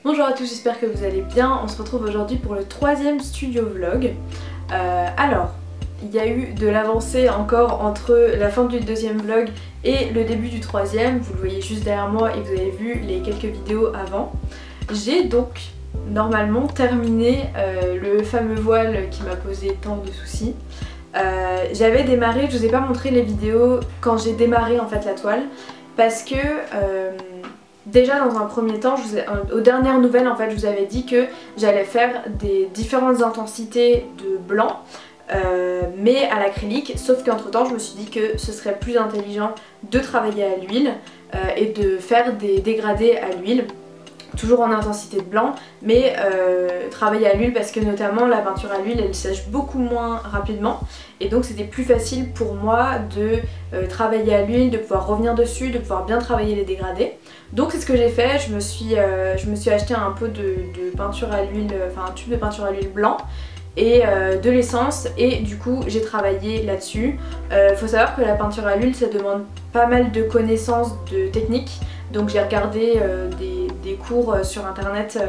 Bonjour à tous, j'espère que vous allez bien. On se retrouve aujourd'hui pour le troisième studio vlog. Alors, il y a eu de l'avancée encore entre la fin du deuxième vlog et le début du troisième. Vous le voyez juste derrière moi et vous avez vu les quelques vidéos avant. J'ai donc normalement terminé le fameux voile qui m'a posé tant de soucis. J'avais démarré, je vous ai pas montré les vidéos quand j'ai démarré en fait la toile parce que déjà dans un premier temps, aux dernières nouvelles en fait, je vous avais dit que j'allais faire des différentes intensités de blanc mais à l'acrylique, sauf qu'entre temps je me suis dit que ce serait plus intelligent de travailler à l'huile et de faire des dégradés à l'huile. Toujours en intensité de blanc, mais travailler à l'huile parce que notamment la peinture à l'huile elle sèche beaucoup moins rapidement et donc c'était plus facile pour moi de travailler à l'huile, de pouvoir revenir dessus, de pouvoir bien travailler les dégradés. Donc c'est ce que j'ai fait, je me suis acheté un pot de peinture à l'huile, enfin un tube de peinture à l'huile blanc et de l'essence, et du coup j'ai travaillé là-dessus. Faut savoir que la peinture à l'huile ça demande pas mal de connaissances de technique, donc j'ai regardé des cours sur internet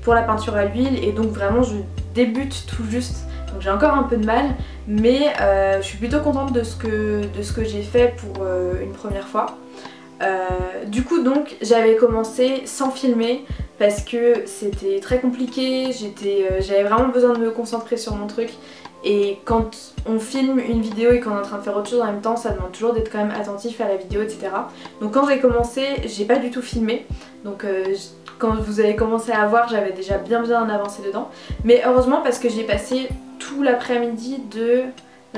pour la peinture à l'huile, et donc vraiment je débute tout juste, donc j'ai encore un peu de mal, mais je suis plutôt contente de ce que j'ai fait pour une première fois. Du coup donc j'avais commencé sans filmer parce que c'était très compliqué, j'avais vraiment besoin de me concentrer sur mon truc, et quand on filme une vidéo et qu'on est en train de faire autre chose en même temps, ça demande toujours d'être quand même attentif à la vidéo, etc. Donc quand j'ai commencé, j'ai pas du tout filmé, donc quand vous avez commencé à voir, j'avais déjà bien avancé dedans, mais heureusement parce que j'ai passé tout l'après-midi de...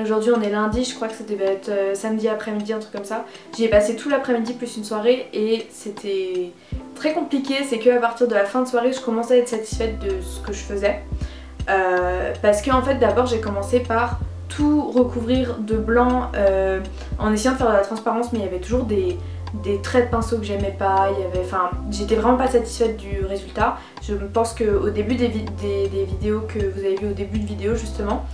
Aujourd'hui on est lundi, je crois que ça devait être samedi après-midi, un truc comme ça. J'y ai passé tout l'après-midi plus une soirée, et c'était très compliqué. C'est qu'à partir de la fin de soirée je commençais à être satisfaite de ce que je faisais. Parce que en fait d'abord j'ai commencé par tout recouvrir de blanc en essayant de faire de la transparence, mais il y avait toujours des traits de pinceau que j'aimais pas, j'étais vraiment pas satisfaite du résultat. Je pense qu'au début des vidéos que vous avez vues au début de vidéo justement,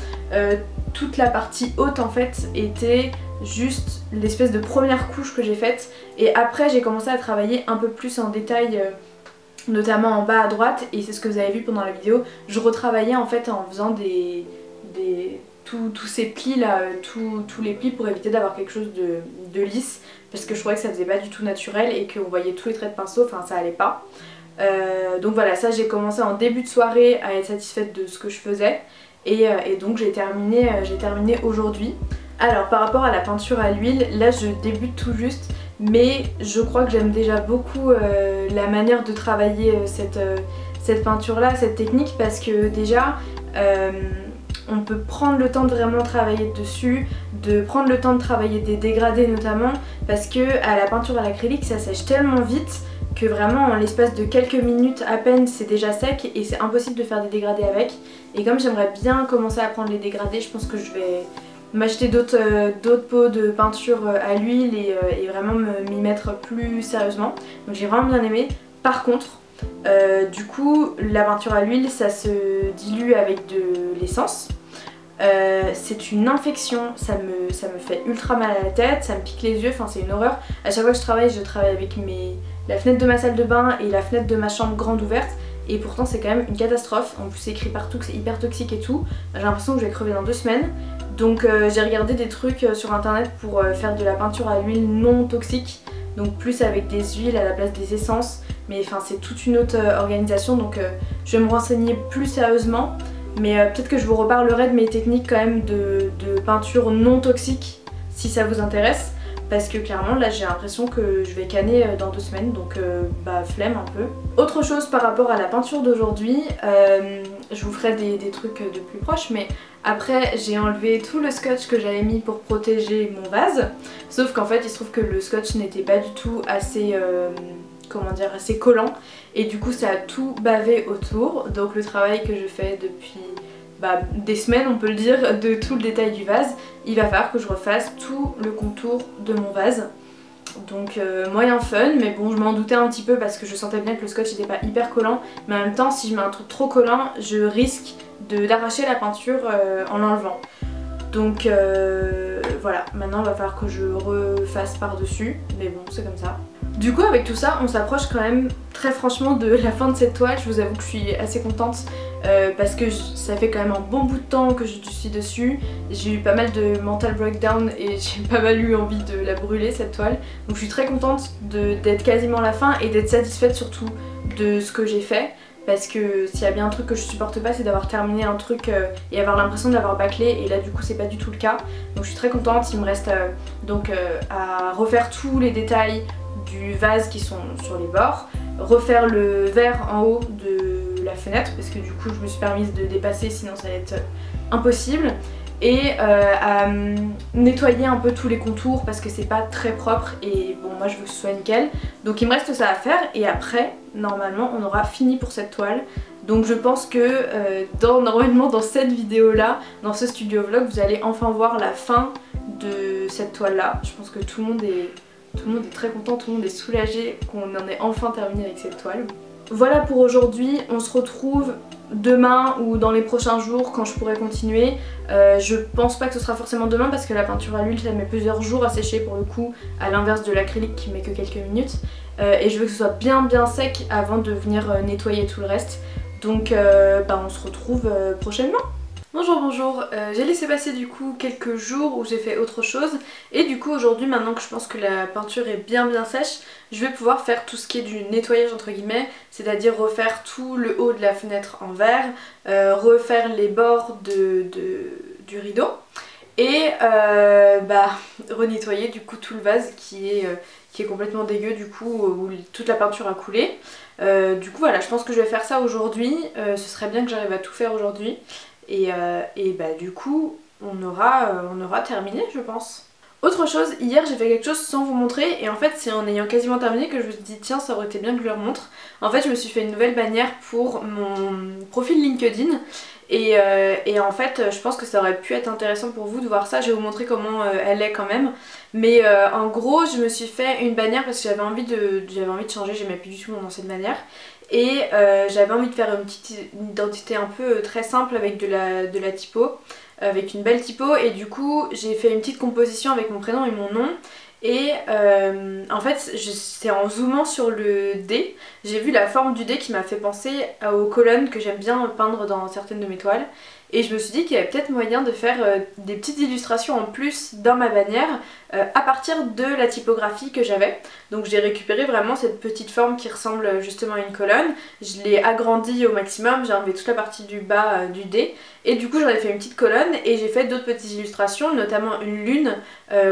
toute la partie haute en fait était juste l'espèce de première couche que j'ai faite, et après j'ai commencé à travailler un peu plus en détail, notamment en bas à droite, et c'est ce que vous avez vu pendant la vidéo. Je retravaillais en fait en faisant tous ces plis là, tous les plis, pour éviter d'avoir quelque chose de lisse, parce que je trouvais que ça faisait pas du tout naturel et qu'on voyait tous les traits de pinceau, enfin ça allait pas. Donc voilà, ça j'ai commencé en début de soirée à être satisfaite de ce que je faisais, et donc j'ai terminé aujourd'hui. Alors par rapport à la peinture à l'huile, là je débute tout juste, mais je crois que j'aime déjà beaucoup la manière de travailler cette peinture là, cette technique, parce que déjà on peut prendre le temps de vraiment travailler dessus, de prendre le temps de travailler des dégradés notamment, parce que à la peinture à l'acrylique ça sèche tellement vite que vraiment en l'espace de quelques minutes à peine c'est déjà sec, et c'est impossible de faire des dégradés avec. Et comme j'aimerais bien commencer à apprendre les dégradés, je pense que je vais m'acheter d'autres pots de peinture à l'huile et vraiment m'y mettre plus sérieusement. Donc j'ai vraiment bien aimé. Par contre, du coup la peinture à l'huile ça se dilue avec de l'essence. C'est une infection, ça me fait ultra mal à la tête, ça me pique les yeux, enfin c'est une horreur. À chaque fois que je travaille avec la fenêtre de ma salle de bain et la fenêtre de ma chambre grande ouverte, et pourtant c'est quand même une catastrophe. En plus c'est écrit partout que c'est hyper toxique et tout. J'ai l'impression que je vais crever dans 2 semaines. Donc j'ai regardé des trucs sur internet pour faire de la peinture à l'huile non toxique, donc plus avec des huiles à la place des essences, mais enfin c'est toute une autre organisation, donc je vais me renseigner plus sérieusement. Mais peut-être que je vous reparlerai de mes techniques quand même de peinture non toxique si ça vous intéresse, parce que clairement là j'ai l'impression que je vais canner dans 2 semaines, donc bah flemme un peu. Autre chose par rapport à la peinture d'aujourd'hui, je vous ferai des trucs de plus proche, mais après j'ai enlevé tout le scotch que j'avais mis pour protéger mon vase, sauf qu'en fait il se trouve que le scotch n'était pas du tout assez... comment dire, assez collant, et du coup ça a tout bavé autour. Donc le travail que je fais depuis des semaines on peut le dire, de tout le détail du vase, il va falloir que je refasse tout le contour de mon vase. Donc moyen fun, mais bon je m'en doutais un petit peu parce que je sentais bien que le scotch n'était pas hyper collant, mais en même temps si je mets un truc trop collant je risque d'arracher la peinture en l'enlevant. Donc voilà, maintenant il va falloir que je refasse par dessus, mais bon c'est comme ça. Du coup avec tout ça on s'approche quand même très franchement de la fin de cette toile. Je vous avoue que je suis assez contente parce que ça fait quand même un bon bout de temps que je suis dessus. J'ai eu pas mal de mental breakdown et j'ai pas mal eu envie de la brûler cette toile. Donc je suis très contente d'être quasiment à la fin et d'être satisfaite surtout de ce que j'ai fait. Parce que s'il y a bien un truc que je supporte pas, c'est d'avoir terminé un truc et avoir l'impression de l'avoir bâclé, et là du coup c'est pas du tout le cas. Donc je suis très contente. Il me reste à refaire tous les détails du vase qui sont sur les bords, refaire le verre en haut de la fenêtre parce que du coup je me suis permise de dépasser sinon ça allait être impossible, et à nettoyer un peu tous les contours parce que c'est pas très propre, et bon moi je veux que ce soit nickel. Donc il me reste ça à faire, et après normalement on aura fini pour cette toile. Donc je pense que normalement dans cette vidéo là, dans ce studio vlog, vous allez enfin voir la fin de cette toile là. Je pense que tout le monde est très content, tout le monde est soulagé qu'on en ait enfin terminé avec cette toile. Voilà pour aujourd'hui, on se retrouve demain ou dans les prochains jours quand je pourrai continuer. Je pense pas que ce sera forcément demain parce que la peinture à l'huile ça met plusieurs jours à sécher pour le coup, à l'inverse de l'acrylique qui met que quelques minutes. Et je veux que ce soit bien sec avant de venir nettoyer tout le reste. Donc on se retrouve prochainement. Bonjour, j'ai laissé passer du coup quelques jours où j'ai fait autre chose et du coup aujourd'hui, maintenant que je pense que la peinture est bien sèche, je vais pouvoir faire tout ce qui est du nettoyage entre guillemets, c'est-à-dire refaire tout le haut de la fenêtre en verre, refaire les bords du rideau et renettoyer du coup tout le vase qui est complètement dégueu du coup, où toute la peinture a coulé. Du coup voilà, je pense que je vais faire ça aujourd'hui, ce serait bien que j'arrive à tout faire aujourd'hui. Et du coup on aura terminé je pense. Autre chose, hier j'ai fait quelque chose sans vous montrer et en fait c'est en ayant quasiment terminé que je me suis dit tiens ça aurait été bien que je leur montre. En fait je me suis fait une nouvelle bannière pour mon profil LinkedIn et en fait je pense que ça aurait pu être intéressant pour vous de voir ça. Je vais vous montrer comment elle est quand même. Mais en gros je me suis fait une bannière parce que j'avais envie de changer, j'aimais plus du tout mon ancienne bannière. Et j'avais envie de faire une identité un peu très simple avec de la typo, avec une belle typo, et du coup j'ai fait une petite composition avec mon prénom et mon nom. Et en fait c'est en zoomant sur le dé, j'ai vu la forme du dé qui m'a fait penser aux colonnes que j'aime bien peindre dans certaines de mes toiles. Et je me suis dit qu'il y avait peut-être moyen de faire des petites illustrations en plus dans ma bannière à partir de la typographie que j'avais. Donc j'ai récupéré vraiment cette petite forme qui ressemble justement à une colonne. Je l'ai agrandie au maximum, j'ai enlevé toute la partie du bas du dé. Et du coup j'en ai fait une petite colonne et j'ai fait d'autres petites illustrations, notamment une lune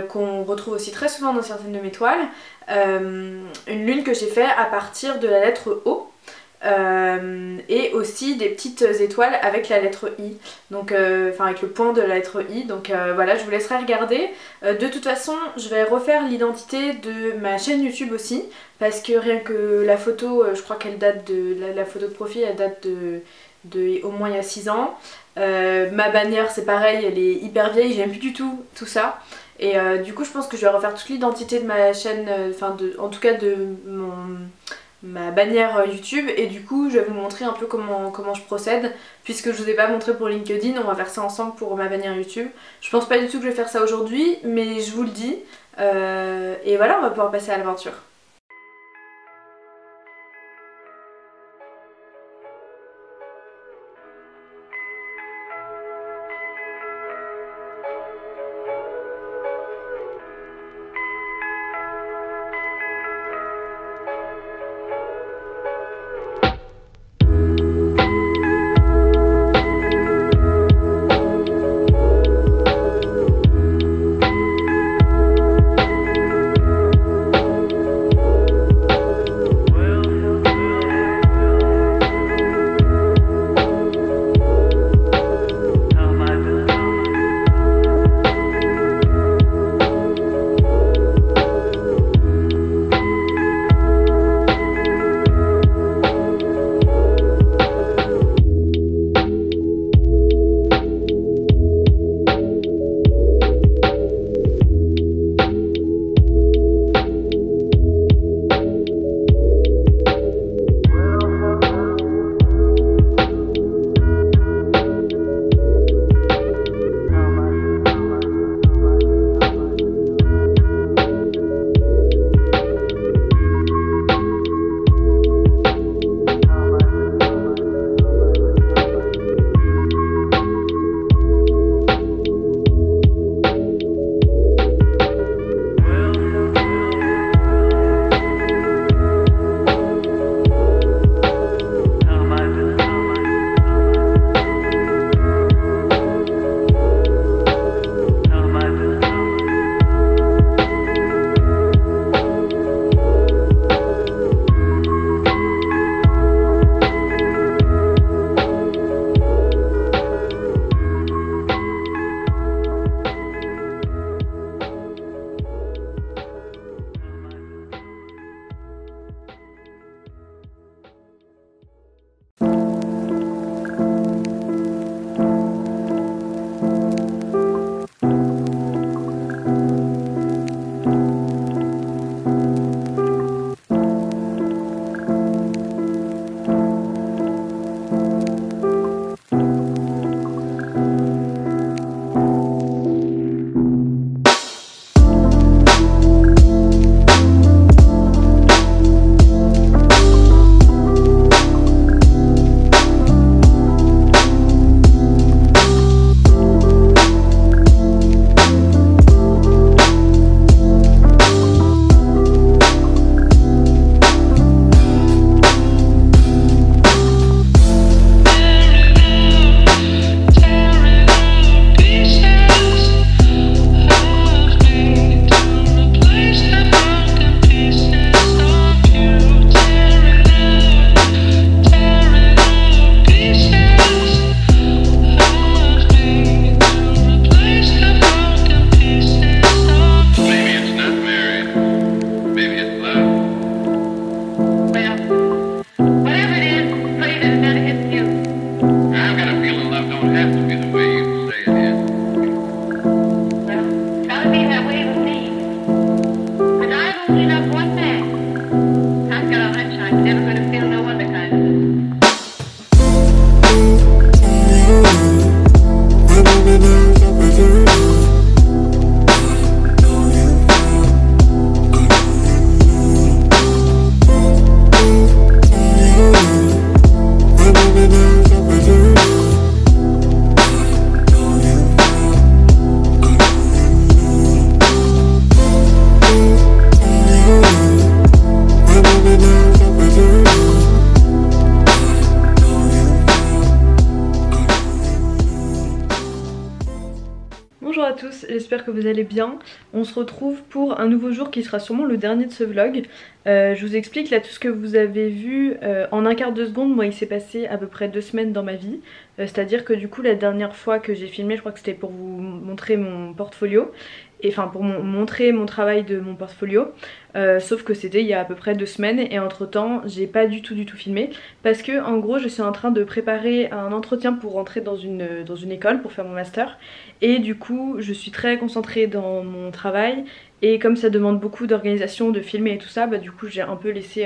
qu'on retrouve aussi très souvent dans certaines de mes toiles. Une lune que j'ai fait à partir de la lettre O. Et aussi des petites étoiles avec la lettre I, donc avec le point de la lettre I, donc voilà, je vous laisserai regarder. De toute façon je vais refaire l'identité de ma chaîne YouTube aussi, parce que rien que la photo, je crois qu'elle date de la photo de profil, elle date de au moins il y a 6 ans. Ma bannière c'est pareil, elle est hyper vieille, j'aime plus du tout ça. Et du coup je pense que je vais refaire toute l'identité de ma chaîne, en tout cas de ma bannière YouTube, et du coup je vais vous montrer un peu comment je procède, puisque je vous ai pas montré pour LinkedIn. On va faire ça ensemble pour ma bannière YouTube. Je pense pas du tout que je vais faire ça aujourd'hui, mais je vous le dis, et voilà, on va pouvoir passer à l'aventure. j'espère que vous allez bien. On se retrouve pour un nouveau jour qui sera sûrement le dernier de ce vlog. Je vous explique là tout ce que vous avez vu en un quart de seconde. Moi il s'est passé à peu près 2 semaines dans ma vie. C'est à dire que du coup la dernière fois que j'ai filmé, je crois que c'était pour vous montrer mon portfolio. Et enfin pour montrer mon travail de mon portfolio. Sauf que c'était il y a à peu près 2 semaines et entre temps j'ai pas du tout filmé. Parce que en gros je suis en train de préparer un entretien pour rentrer dans une école pour faire mon master. Et du coup je suis très concentrée dans mon travail. Et comme ça demande beaucoup d'organisation, de filmer et tout ça, bah du coup j'ai un peu laissé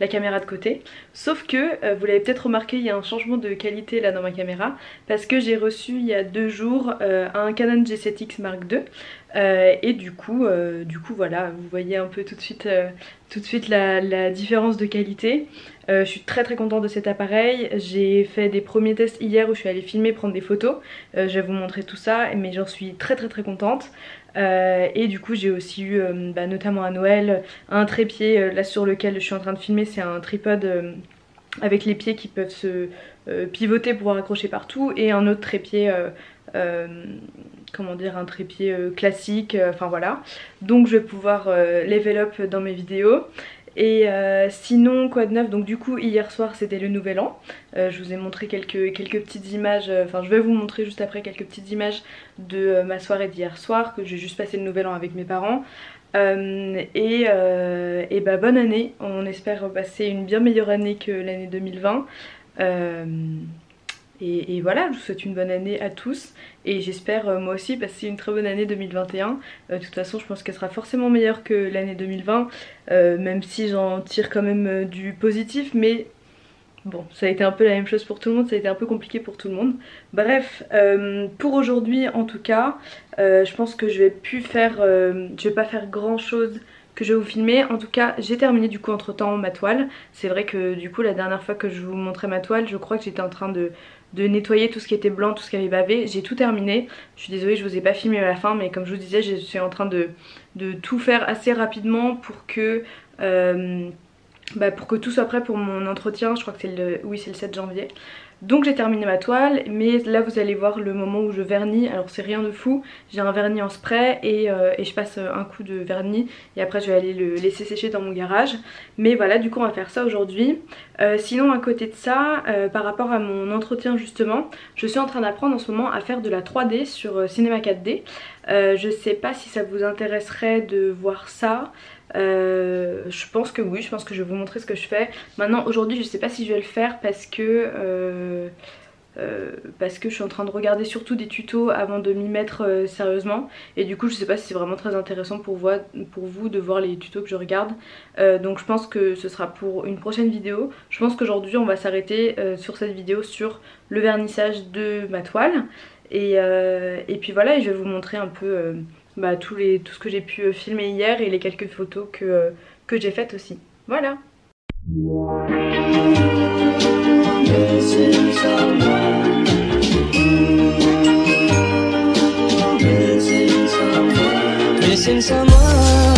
la caméra de côté. Sauf que, vous l'avez peut-être remarqué, il y a un changement de qualité là dans ma caméra. Parce que j'ai reçu il y a 2 jours un Canon G7X Mark II. Et du coup voilà, vous voyez un peu tout de suite la différence de qualité. Je suis très contente de cet appareil. J'ai fait des premiers tests hier où je suis allée filmer, prendre des photos. Je vais vous montrer tout ça, mais j'en suis très contente. Et du coup j'ai aussi eu notamment à Noël un trépied là sur lequel je suis en train de filmer. C'est un tripode avec les pieds qui peuvent se pivoter pour pouvoir accrocher partout, et un autre trépied comment dire, un trépied classique, enfin voilà. Donc je vais pouvoir level up dans mes vidéos. Et sinon quoi de neuf, donc du coup hier soir c'était le nouvel an. Je vous ai montré quelques petites images, enfin je vais vous montrer juste après quelques petites images de ma soirée d'hier soir, que j'ai juste passé le nouvel an avec mes parents. Et bah bonne année, on espère passer une bien meilleure année que l'année 2020. Et voilà, je vous souhaite une bonne année à tous et j'espère moi aussi passer une très bonne année 2021. De toute façon je pense qu'elle sera forcément meilleure que l'année 2020, même si j'en tire quand même du positif, mais bon, ça a été un peu la même chose pour tout le monde, ça a été un peu compliqué pour tout le monde. Bref, pour aujourd'hui en tout cas, je pense que je vais pas faire grand chose que je vais vous filmer. En tout cas j'ai terminé du coup entre temps ma toile. C'est vrai que du coup la dernière fois que je vous montrais ma toile, je crois que j'étais en train de nettoyer tout ce qui était blanc, tout ce qui avait bavé. J'ai tout terminé. Je suis désolée, je vous ai pas filmé à la fin, mais comme je vous disais, je suis en train de tout faire assez rapidement pour que tout soit prêt pour mon entretien. Je crois que c'est le 7 janvier. Donc j'ai terminé ma toile, mais là vous allez voir le moment où je vernis. Alors c'est rien de fou, j'ai un vernis en spray et je passe un coup de vernis et après je vais aller le laisser sécher dans mon garage. Mais voilà, du coup on va faire ça aujourd'hui. Sinon à côté de ça, par rapport à mon entretien justement, je suis en train d'apprendre en ce moment à faire de la 3D sur Cinema 4D. Je sais pas si ça vous intéresserait de voir ça. Je pense que oui, je pense que je vais vous montrer ce que je fais. Maintenant aujourd'hui je sais pas si je vais le faire parce que je suis en train de regarder surtout des tutos avant de m'y mettre sérieusement. Et du coup je sais pas si c'est vraiment très intéressant pour vous de voir les tutos que je regarde. Donc je pense que ce sera pour une prochaine vidéo. Je pense qu'aujourd'hui on va s'arrêter sur cette vidéo sur le vernissage de ma toile. Et puis voilà, et je vais vous montrer un peu tout ce que j'ai pu filmer hier et les quelques photos que j'ai faites aussi. Voilà. Missing someone.